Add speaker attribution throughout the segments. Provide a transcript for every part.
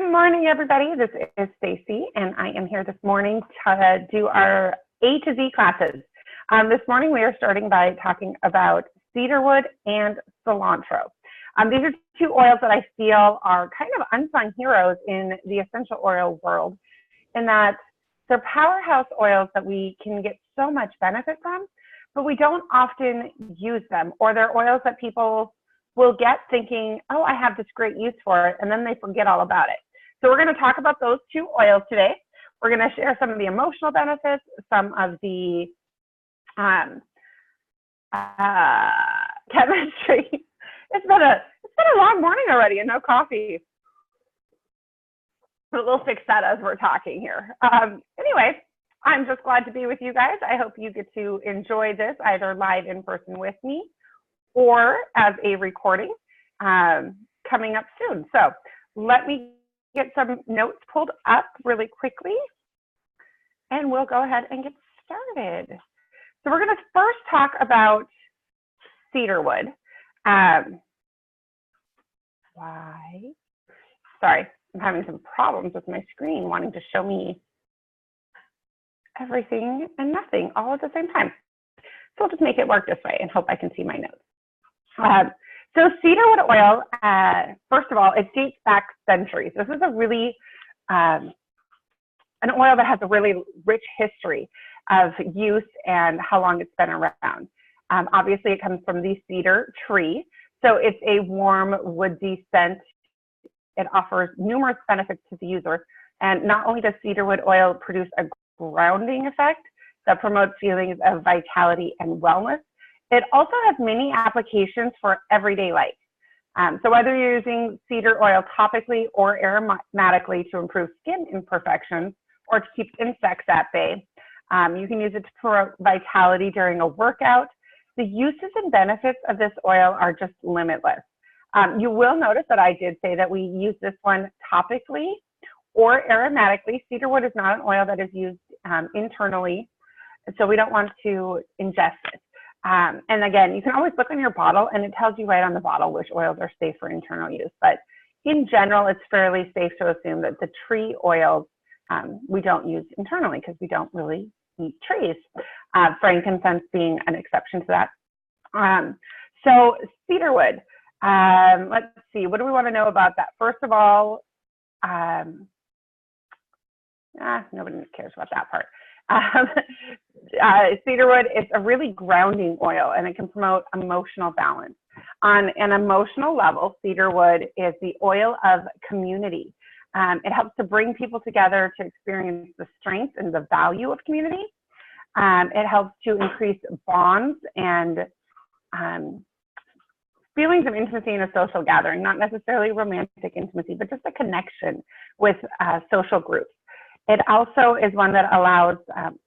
Speaker 1: Good morning, everybody. This is Stacy, and I am here this morning to do our A to Z classes. This morning, we are starting by talking about cedarwood and cilantro. These are two oils that I feel are kind of unsung heroes in the essential oil world, in that they're powerhouse oils that we can get so much benefit from, but we don't often use them, or they're oils that people will get thinking, oh, I have this great use for it, and then they forget all about it. So we're going to talk about those two oils today. We're going to share some of the emotional benefits, some of the chemistry. It's been a long morning already and no coffee. But we'll fix that as we're talking here. Anyway, I'm just glad to be with you guys. I hope you get to enjoy this either live in person with me or as a recording coming up soon. So let me get some notes pulled up really quickly, and we'll go ahead and get started. So we're going to first talk about cedarwood. Sorry, I'm having some problems with my screen wanting to show me everything and nothing all at the same time. So I'll just make it work this way and hope I can see my notes. So cedarwood oil, first of all, it dates back centuries. This is a really, an oil that has a really rich history of use and how long it's been around. Obviously, it comes from the cedar tree. So it's a warm, woodsy scent. It offers numerous benefits to the user. And not only does cedarwood oil produce a grounding effect that promotes feelings of vitality and wellness, it also has many applications for everyday life. So whether you're using cedar oil topically or aromatically to improve skin imperfections or to keep insects at bay, you can use it to promote vitality during a workout. The uses and benefits of this oil are just limitless. You will notice that I did say that we use this one topically or aromatically. Cedarwood is not an oil that is used internally, so we don't want to ingest it. And again, you can always look on your bottle and it tells you right on the bottle which oils are safe for internal use. But in general, it's fairly safe to assume that the tree oils we don't use internally because we don't really eat trees. Frankincense being an exception to that. So cedarwood, let's see, what do we want to know about that? First of all, nobody cares about that part. Cedarwood is a really grounding oil, and it can promote emotional balance. On an emotional level, cedarwood is the oil of community. It helps to bring people together to experience the strength and the value of community. It helps to increase bonds and feelings of intimacy in a social gathering, not necessarily romantic intimacy, but just a connection with social groups. It also is one that allows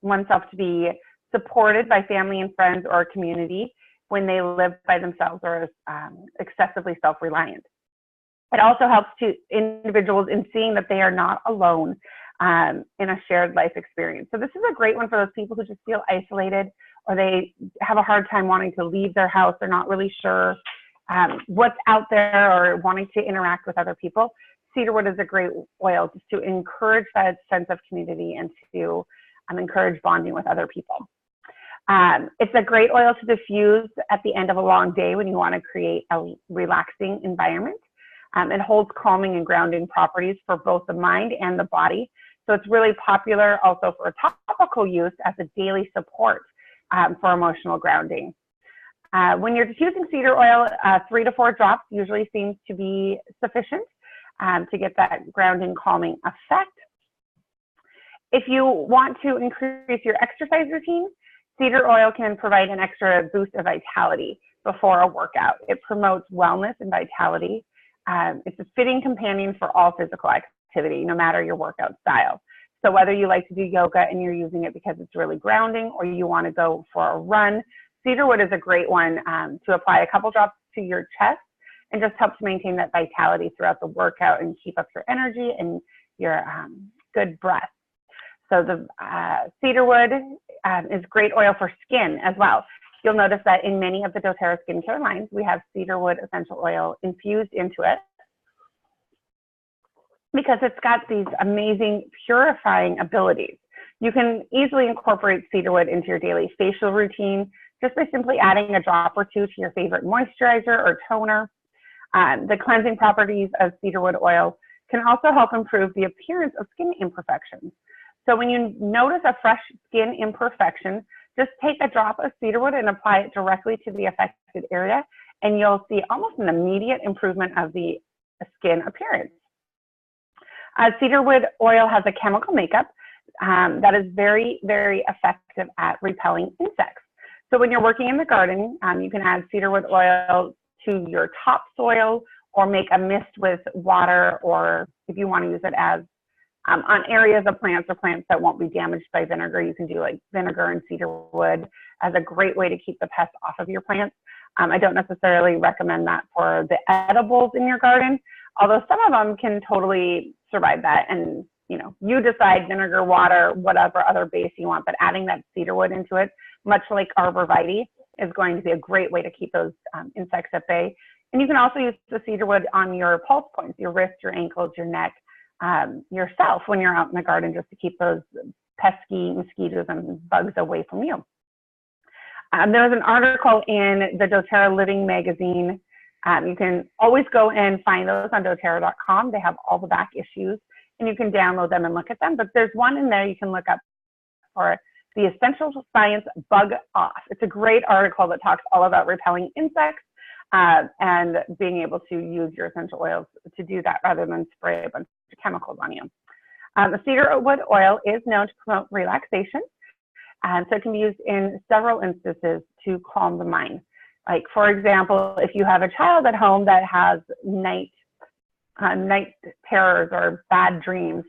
Speaker 1: oneself to be supported by family and friends or community when they live by themselves or is excessively self-reliant. It also helps to individuals in seeing that they are not alone in a shared life experience. So this is a great one for those people who just feel isolated, or they have a hard time wanting to leave their house. They're not really sure what's out there or wanting to interact with other people. Cedarwood is a great oil just to encourage that sense of community and to encourage bonding with other people. It's a great oil to diffuse at the end of a long day when you want to create a relaxing environment. It holds calming and grounding properties for both the mind and the body. So it's really popular also for topical use as a daily support for emotional grounding. When you're diffusing cedar oil, 3 to 4 drops usually seems to be sufficient to get that grounding, calming effect. If you want to increase your exercise routine, cedar oil can provide an extra boost of vitality before a workout. It promotes wellness and vitality. It's a fitting companion for all physical activity, no matter your workout style. So whether you like to do yoga and you're using it because it's really grounding, or you want to go for a run, cedarwood is a great one to apply a couple drops to your chest and just help to maintain that vitality throughout the workout and keep up your energy and your good breath. So the cedarwood is great oil for skin as well. You'll notice that in many of the doTERRA skincare lines, we have cedarwood essential oil infused into it. because it's got these amazing purifying abilities. You can easily incorporate cedarwood into your daily facial routine just by simply adding a drop or two to your favorite moisturizer or toner. The cleansing properties of cedarwood oil can also help improve the appearance of skin imperfections. So when you notice a fresh skin imperfection, just take a drop of cedarwood and apply it directly to the affected area, and you'll see almost an immediate improvement of the skin appearance. Cedarwood oil has a chemical makeup that is very, very effective at repelling insects. So when you're working in the garden, you can add cedarwood oil to your topsoil or make a mist with water, or if you want to use it as on areas of plants or plants that won't be damaged by vinegar, you can do like vinegar and cedarwood as a great way to keep the pests off of your plants. I don't necessarily recommend that for the edibles in your garden, although some of them can totally survive that. And you decide vinegar, water, whatever other base you want, but adding that cedarwood into it, much like arborvitae, is going to be a great way to keep those insects at bay. And you can also use the cedarwood on your pulse points, your wrists, your ankles, your neck, yourself when you're out in the garden, just to keep those pesky mosquitoes and bugs away from you. There was an article in the doTERRA Living magazine. You can always go and find those on doTERRA.com. They have all the back issues, and you can download them and look at them. But there's one in there you can look up for the Essential Science Bug Off. It's a great article that talks all about repelling insects and being able to use your essential oils to do that rather than spray a bunch of chemicals on you. The cedarwood oil is known to promote relaxation, and so it can be used in several instances to calm the mind. Like, for example, if you have a child at home that has night terrors or bad dreams,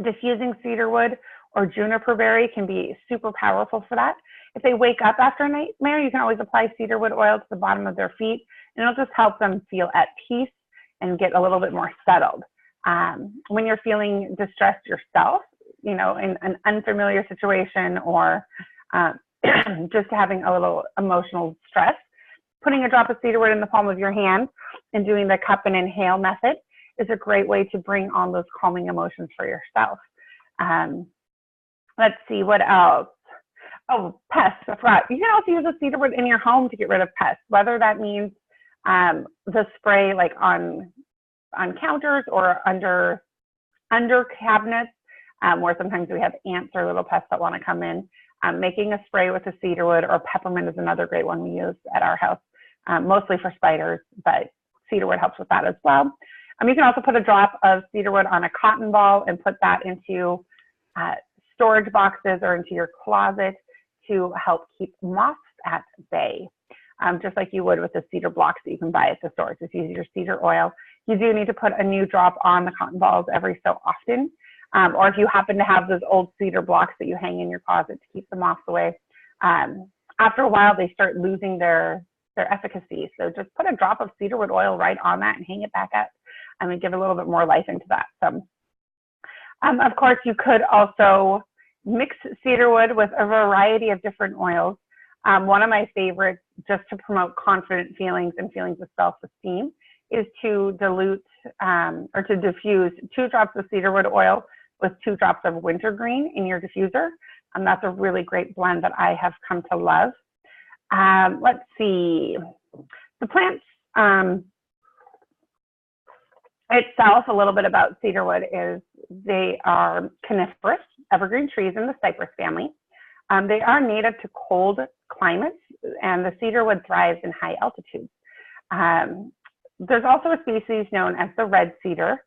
Speaker 1: diffusing cedarwood or juniper berry can be super powerful for that. If they wake up after a nightmare, you can always apply cedarwood oil to the bottom of their feet, and it'll just help them feel at peace and get a little bit more settled. When you're feeling distressed yourself, in an unfamiliar situation, or just having a little emotional stress, putting a drop of cedarwood in the palm of your hand and doing the cup and inhale method is a great way to bring on those calming emotions for yourself. Let's see, what else? Oh, pests, I forgot. You can also use a cedarwood in your home to get rid of pests, whether that means the spray like on counters or under cabinets, where sometimes we have ants or little pests that want to come in. Making a spray with the cedarwood or peppermint is another great one we use at our house, mostly for spiders, but cedarwood helps with that as well. You can also put a drop of cedarwood on a cotton ball and put that into storage boxes or into your closet to help keep moths at bay, just like you would with the cedar blocks that you can buy at the store. Just use your cedar oil. You do need to put a new drop on the cotton balls every so often. Or if you happen to have those old cedar blocks that you hang in your closet to keep the moths away, after a while they start losing their efficacy. So just put a drop of cedarwood oil right on that and hang it back up, and give a little bit more life into that. So, of course, you could also mix cedarwood with a variety of different oils. One of my favorites, just to promote confident feelings and feelings of self-esteem, is to dilute or to diffuse 2 drops of cedarwood oil with 2 drops of wintergreen in your diffuser. That's a really great blend that I have come to love. Let's see, the plants itself, a little bit about cedarwood is they are coniferous, evergreen trees in the cypress family. They are native to cold climates, and the cedarwood thrives in high altitudes. There's also a species known as the red cedar.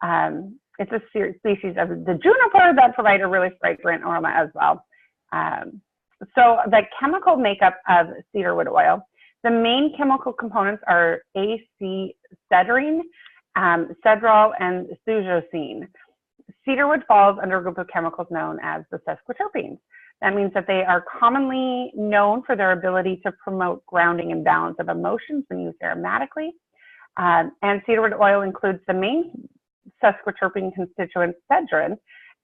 Speaker 1: It's a species of the juniper that provide a really fragrant aroma as well. So the chemical makeup of cedarwood oil, the main chemical components are acetylene, cedrol, and thujocene. Cedarwood falls under a group of chemicals known as the sesquiterpenes. That means that they are commonly known for their ability to promote grounding and balance of emotions when used aromatically. And cedarwood oil includes the main sesquiterpene constituents, cedrin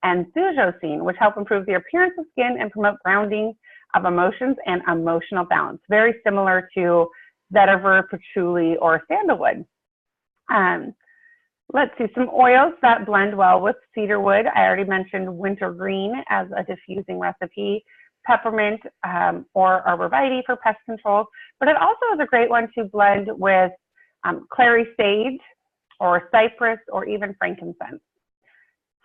Speaker 1: and thujocene, which help improve the appearance of skin and promote grounding of emotions and emotional balance, very similar to vetiver, patchouli, or sandalwood. Let's see, some oils that blend well with cedarwood. I already mentioned wintergreen as a diffusing recipe, peppermint or arborvitae for pest control, but it also is a great one to blend with clary sage or cypress or even frankincense.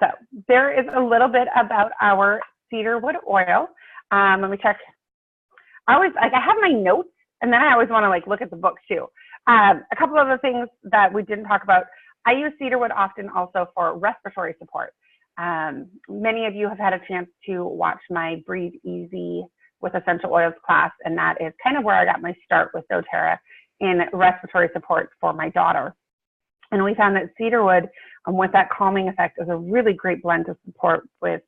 Speaker 1: So there is a little bit about our cedarwood oil. Let me check. I have my notes, and then I always want to look at the book too. A couple of the things that we didn't talk about. I use cedarwood often also for respiratory support. Many of you have had a chance to watch my Breathe Easy with Essential Oils class, and that is kind of where I got my start with doTERRA in respiratory support for my daughter. And we found that cedarwood, with that calming effect, is a really great blend to support with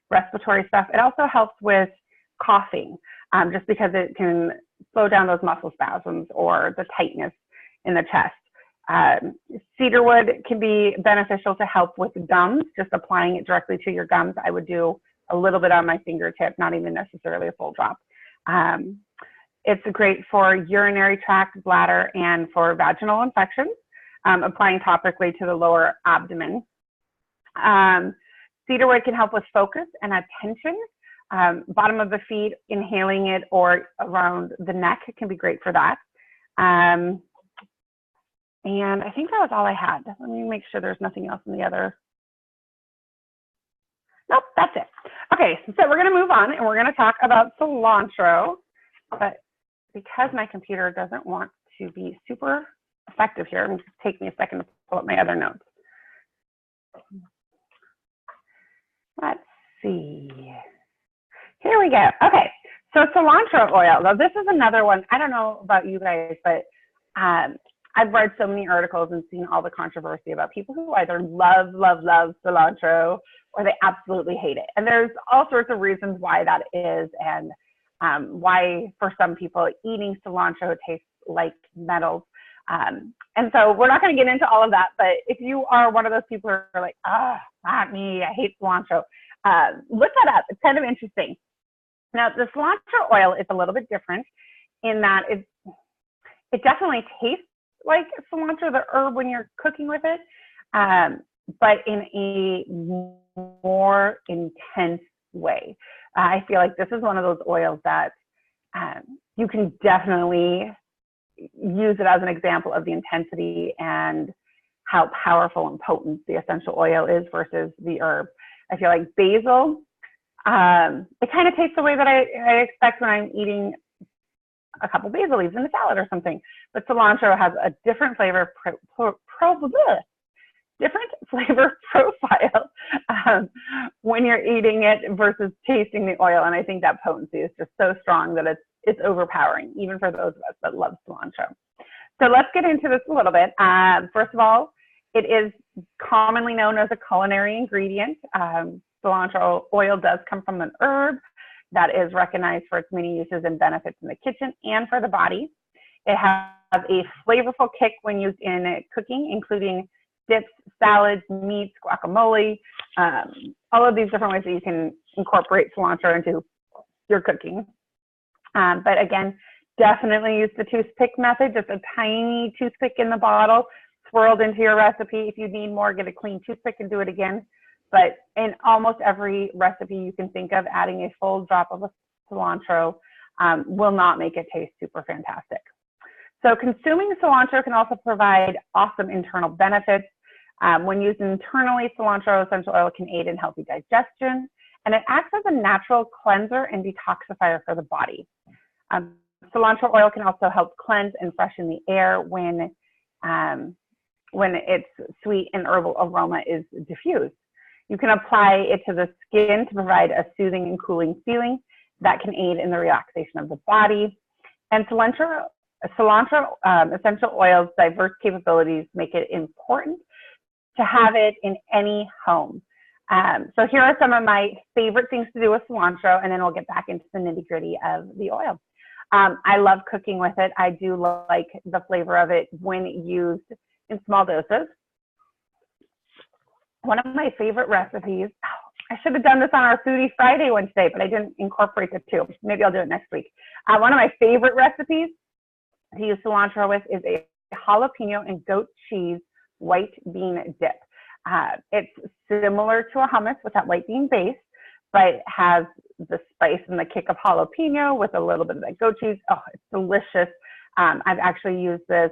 Speaker 1: respiratory stuff. It also helps with coughing, just because it can slow down those muscle spasms or the tightness in the chest. Cedarwood can be beneficial to help with gums, just applying it directly to your gums. I would do a little bit on my fingertip, not even necessarily a full drop. It's great for urinary tract, bladder, and for vaginal infections, applying topically to the lower abdomen. Cedarwood can help with focus and attention. Bottom of the feet, inhaling it, or around the neck can be great for that. And I think that was all I had. Let me make sure there's nothing else in the other. Nope, that's it. Okay, so we're going to move on and we're going to talk about cilantro. But because my computer doesn't want to be super effective here, it'll take me a second to pull up my other notes. Let's see. Here we go. Okay, so cilantro oil. Now this is another one. I don't know about you guys, but I've read so many articles and seen all the controversy about people who either love cilantro or they absolutely hate it. And there's all sorts of reasons why that is, and why for some people eating cilantro tastes like metals. And so we're not going to get into all of that, but if you are one of those people who are like, not me, I hate cilantro, look that up. It's kind of interesting. Now, the cilantro oil is a little bit different in that it definitely tastes like cilantro, the herb, when you're cooking with it, but in a more intense way. I feel like this is one of those oils that you can definitely use it as an example of the intensity and how powerful and potent the essential oil is versus the herb. I feel like basil, it kind of tastes the way that I expect when I'm eating a couple basil leaves in a salad or something. But cilantro has a different flavor profile when you're eating it versus tasting the oil. And I think that potency is just so strong that it's overpowering, even for those of us that love cilantro. So let's get into this a little bit. First of all, it is commonly known as a culinary ingredient. Cilantro oil does come from an herb that is recognized for its many uses and benefits in the kitchen and for the body. It has a flavorful kick when used in cooking, including dips, salads, meats, guacamole, all of these different ways that you can incorporate cilantro into your cooking. But again, definitely use the toothpick method, just a tiny toothpick in the bottle, swirled into your recipe. If you need more, get a clean toothpick and do it again. But in almost every recipe you can think of, adding a full drop of cilantro will not make it taste super fantastic. So consuming cilantro can also provide awesome internal benefits. When used internally, cilantro essential oil can aid in healthy digestion, and it acts as a natural cleanser and detoxifier for the body. Cilantro oil can also help cleanse and freshen the air when its sweet and herbal aroma is diffused. You can apply it to the skin to provide a soothing and cooling feeling that can aid in the relaxation of the body. And cilantro essential oil's diverse capabilities make it important to have it in any home. So here are some of my favorite things to do with cilantro, and then we'll get back into the nitty-gritty of the oil. I love cooking with it. I do like the flavor of it when used in small doses. One of my favorite recipes, I should have done this on our Foodie Friday one today, but I didn't incorporate the two. Maybe I'll do it next week. One of my favorite recipes to use cilantro with is a jalapeno and goat cheese white bean dip. It's similar to a hummus with that white bean base, but has the spice and the kick of jalapeno with a little bit of that goat cheese. Oh, it's delicious. I've actually used this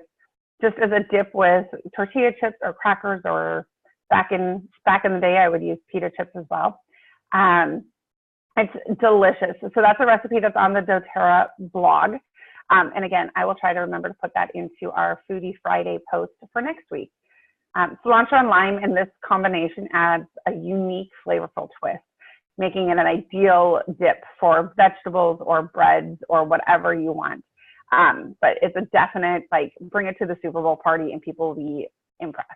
Speaker 1: just as a dip with tortilla chips or crackers, or back in the day, I would use pita chips as well. It's delicious. So that's a recipe that's on the doTERRA blog. And again, I will try to remember to put that into our Foodie Friday post for next week. Cilantro and lime in this combination adds a unique flavorful twist, making it an ideal dip for vegetables or breads or whatever you want. But it's a definite, like, bring it to the Super Bowl party and people will be impressed.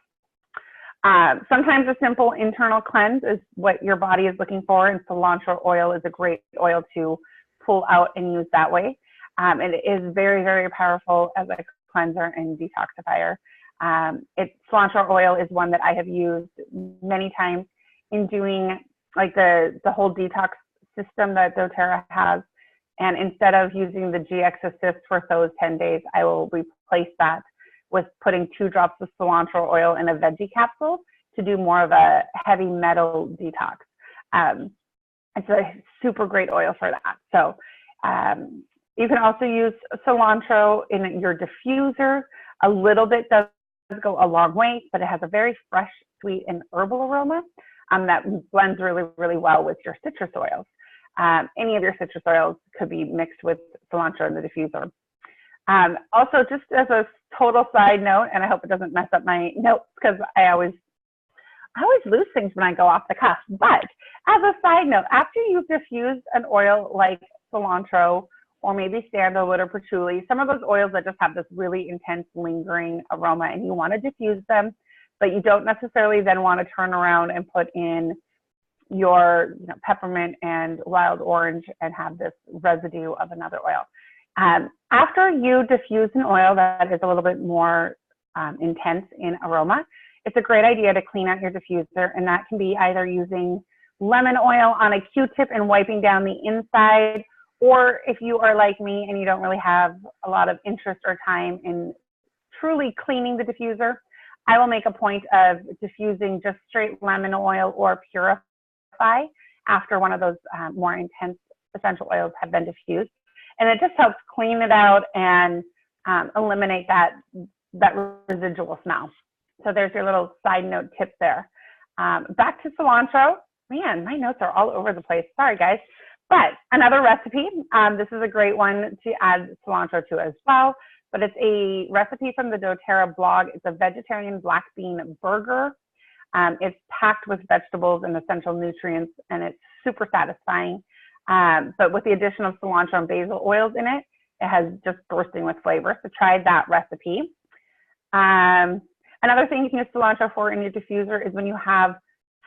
Speaker 1: Sometimes a simple internal cleanse is what your body is looking for, and cilantro oil is a great oil to pull out and use that way. It is very, very powerful as a cleanser and detoxifier. Cilantro oil is one that I have used many times in doing like the whole detox system that doTERRA has. And instead of using the GX Assist for those 10 days, I will replace that with putting 2 drops of cilantro oil in a veggie capsule to do more of a heavy metal detox. It's a super great oil for that. So you can also use cilantro in your diffuser. A little bit does go a long way, but it has a very fresh, sweet, and herbal aroma that blends really, really well with your citrus oils. Any of your citrus oils could be mixed with cilantro in the diffuser. Also, just as a total side note, and I hope it doesn't mess up my notes because I always lose things when I go off the cuff, but as a side note, after you've diffused an oil like cilantro or maybe sandalwood or patchouli, some of those oils that just have this really intense lingering aroma, and you want to diffuse them, but you don't necessarily then want to turn around and put in your peppermint and wild orange and have this residue of another oil. After you diffuse an oil that is a little bit more intense in aroma, it's a great idea to clean out your diffuser, and that can be either using lemon oil on a Q-tip and wiping down the inside, or if you are like me and you don't really have a lot of interest or time in truly cleaning the diffuser, I will make a point of diffusing just straight lemon oil or Purify after one of those more intense essential oils have been diffused. And it just helps clean it out and eliminate that residual smell. So there's your little side note tip there. Back to cilantro. Man, my notes are all over the place. Sorry, guys. But another recipe, this is a great one to add cilantro to as well, but it's a recipe from the doTERRA blog. It's a vegetarian black bean burger. It's packed with vegetables and essential nutrients, and it's super satisfying. But with the addition of cilantro and basil oils in it, it has just bursting with flavor. So try that recipe. Another thing you can use cilantro for in your diffuser is when you have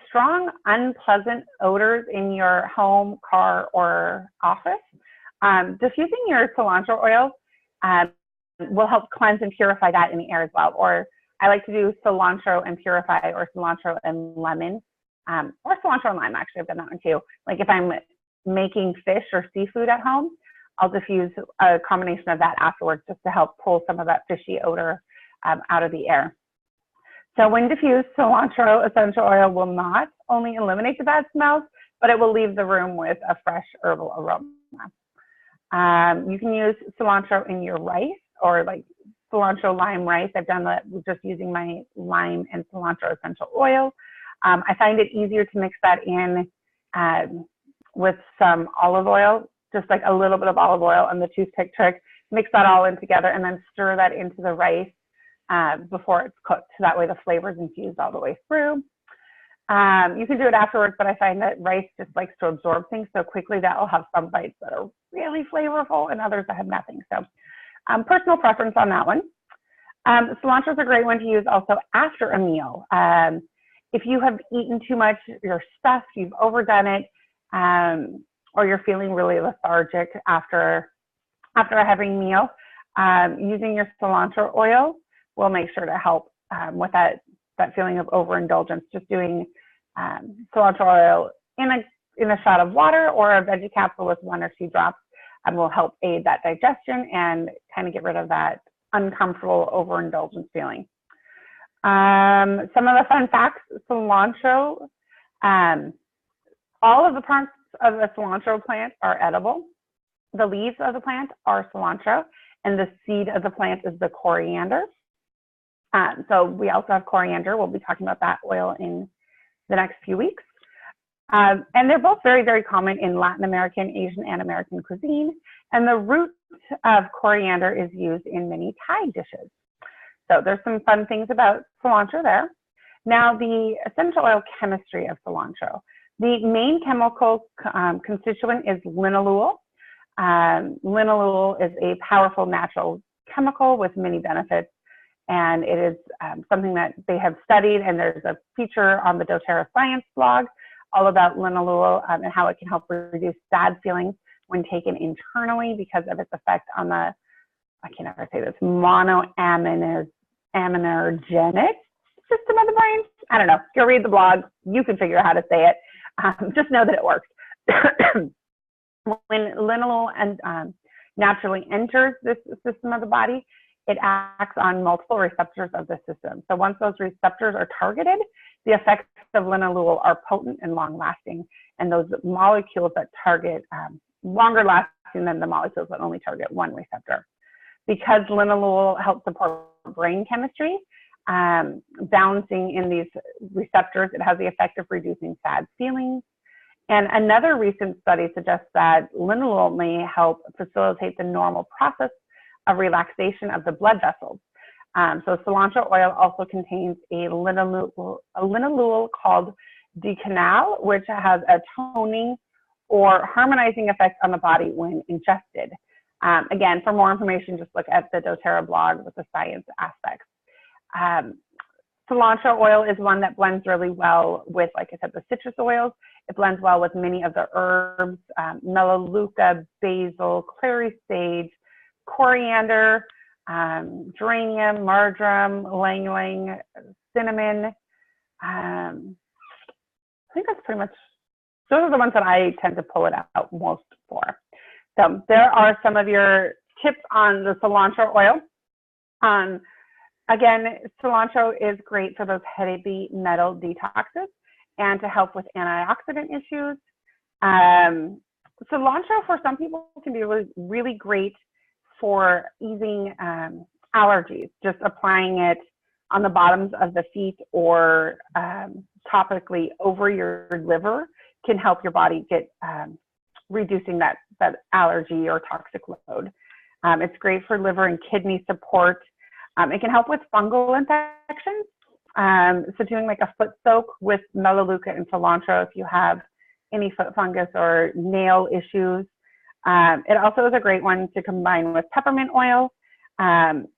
Speaker 1: strong, unpleasant odors in your home, car, or office. Diffusing your cilantro oil will help cleanse and purify that in the air as well. Or I like to do cilantro and purify, or cilantro and lemon, or cilantro and lime. Actually, I've done that one too. Like if I'm making fish or seafood at home, I'll diffuse a combination of that afterwards just to help pull some of that fishy odor out of the air. So when diffused, cilantro essential oil will not only eliminate the bad smells, but it will leave the room with a fresh herbal aroma. You can use cilantro in your rice, or like cilantro lime rice. I've done that just using my lime and cilantro essential oil. I find it easier to mix that in with some olive oil, just like a little bit of olive oil and the toothpick trick. Mix that all in together and then stir that into the rice before it's cooked. So that way the flavor is infused all the way through. You can do it afterwards, but I find that rice just likes to absorb things so quickly that I'll have some bites that are really flavorful and others that have nothing. So personal preference on that one. Cilantro is a great one to use also after a meal. If you have eaten too much, you're stuffed, you've overdone it, or you're feeling really lethargic after a heavy meal, using your cilantro oil will make sure to help with that feeling of overindulgence. Just doing cilantro oil in a shot of water or a veggie capsule with 1 or 2 drops will help aid that digestion and kind of get rid of that uncomfortable overindulgence feeling. Some of the fun facts: cilantro. All of the parts of the cilantro plant are edible. The leaves of the plant are cilantro, and the seed of the plant is the coriander. So we also have coriander. We'll be talking about that oil in the next few weeks. And they're both very, very common in Latin American, Asian, and American cuisine. And the root of coriander is used in many Thai dishes. So there's some fun things about cilantro there. Now, the essential oil chemistry of cilantro. The main chemical constituent is linalool. Linalool is a powerful natural chemical with many benefits, and it is something that they have studied, and there's a feature on the doTERRA Science blog all about linalool and how it can help reduce sad feelings when taken internally because of its effect on the, I can never say this, monoaminergenic system of the brain. I don't know, go read the blog, you can figure out how to say it. Just know that it works. When linalool naturally enters this system of the body, it acts on multiple receptors of the system. So once those receptors are targeted, the effects of linalool are potent and long-lasting, and those molecules that target longer lasting than the molecules that only target one receptor. Because linalool helps support brain chemistry, balancing in these receptors, it has the effect of reducing sad feelings. And another recent study suggests that linalool may help facilitate the normal process of relaxation of the blood vessels. So cilantro oil also contains a linalool called decanal, which has a toning or harmonizing effect on the body when ingested. Again, for more information, just look at the doTERRA blog with the science aspects. Cilantro oil is one that blends really well with, like I said, the citrus oils. It blends well with many of the herbs, melaleuca, basil, clary sage, coriander, geranium, marjoram, ylang-ylang, cinnamon. I think that's pretty much, those are the ones that I tend to pull it out most for. So there are some of your tips on the cilantro oil. Again, cilantro is great for those heavy metal detoxes and to help with antioxidant issues. Cilantro for some people can be really great for easing allergies. Just applying it on the bottoms of the feet or topically over your liver can help your body get reducing that allergy or toxic load. It's great for liver and kidney support. It can help with fungal infections. So doing like a foot soak with melaleuca and cilantro if you have any foot fungus or nail issues. It also is a great one to combine with peppermint oil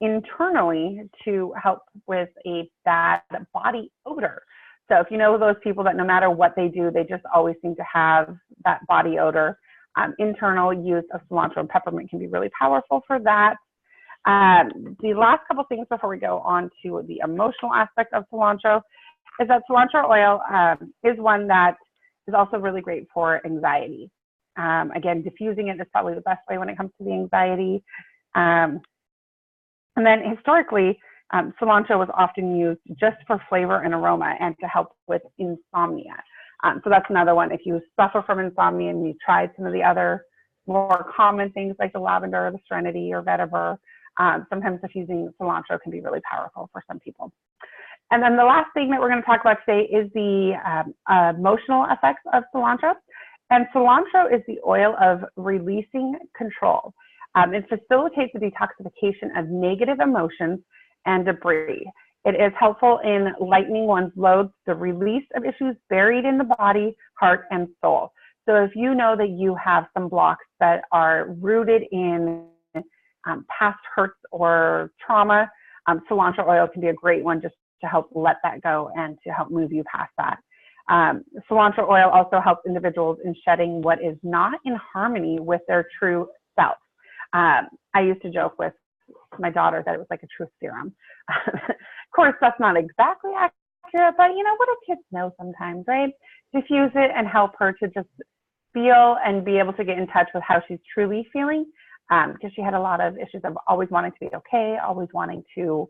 Speaker 1: internally to help with a bad body odor. So if you know those people that no matter what they do, they just always seem to have that body odor, internal use of cilantro and peppermint can be really powerful for that. The last couple things before we go on to the emotional aspect of cilantro is that cilantro oil is one that is also really great for anxiety. Again, diffusing it is probably the best way when it comes to the anxiety. And then historically, cilantro was often used just for flavor and aroma and to help with insomnia. So that's another one. If you suffer from insomnia and you've tried some of the other more common things like the lavender, the serenity, or vetiver, sometimes diffusing cilantro can be really powerful for some people. And then the last thing that we're going to talk about today is the emotional effects of cilantro. And cilantro is the oil of releasing control. It facilitates the detoxification of negative emotions and debris. It is helpful in lightening one's load, the release of issues buried in the body, heart, and soul. So if you know that you have some blocks that are rooted in past hurts or trauma, cilantro oil can be a great one just to help let that go and to help move you past that. Cilantro oil also helps individuals in shedding what is not in harmony with their true self. I used to joke with my daughter that it was like a truth serum. Of course, that's not exactly accurate, but you know, what do kids know sometimes, right? Diffuse it and help her to just feel and be able to get in touch with how she's truly feeling, because she had a lot of issues of always wanting to be okay, always wanting to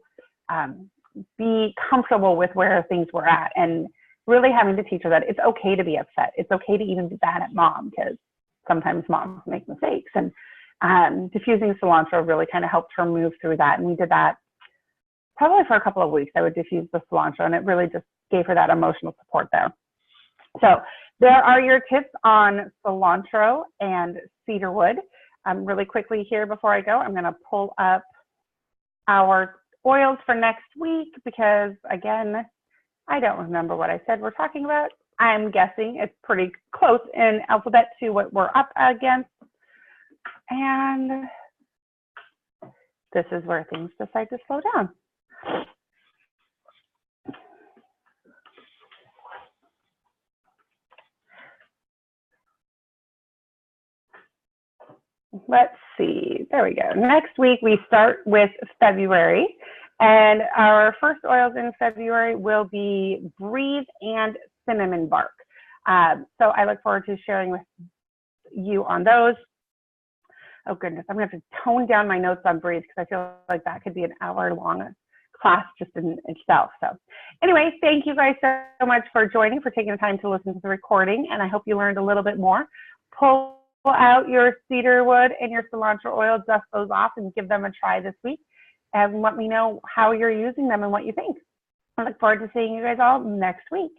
Speaker 1: be comfortable with where things were at, and really having to teach her that it's okay to be upset. It's okay to even be mad at mom, because sometimes moms make mistakes. And diffusing cilantro really kind of helped her move through that. And we did that probably for a couple of weeks. I would diffuse the cilantro, and it really just gave her that emotional support there. So there are your tips on cilantro and cedarwood. Really quickly here before I go, I'm going to pull up our oils for next week, because again, I don't remember what I said we're talking about. I'm guessing it's pretty close in alphabet to what we're up against. And this is where things decide to slow down. Let's see, there we go. Next week, we start with February, and our first oils in February will be Breathe and Cinnamon Bark. So I look forward to sharing with you on those. Oh goodness, I'm gonna have to tone down my notes on Breathe, because I feel like that could be an hour-long class just in itself. So anyway, thank you guys so much for joining, for taking the time to listen to the recording, and I hope you learned a little bit more. Pull out your cedarwood and your cilantro oil, dust those off, and give them a try this week, and let me know how you're using them and what you think. I look forward to seeing you guys all next week.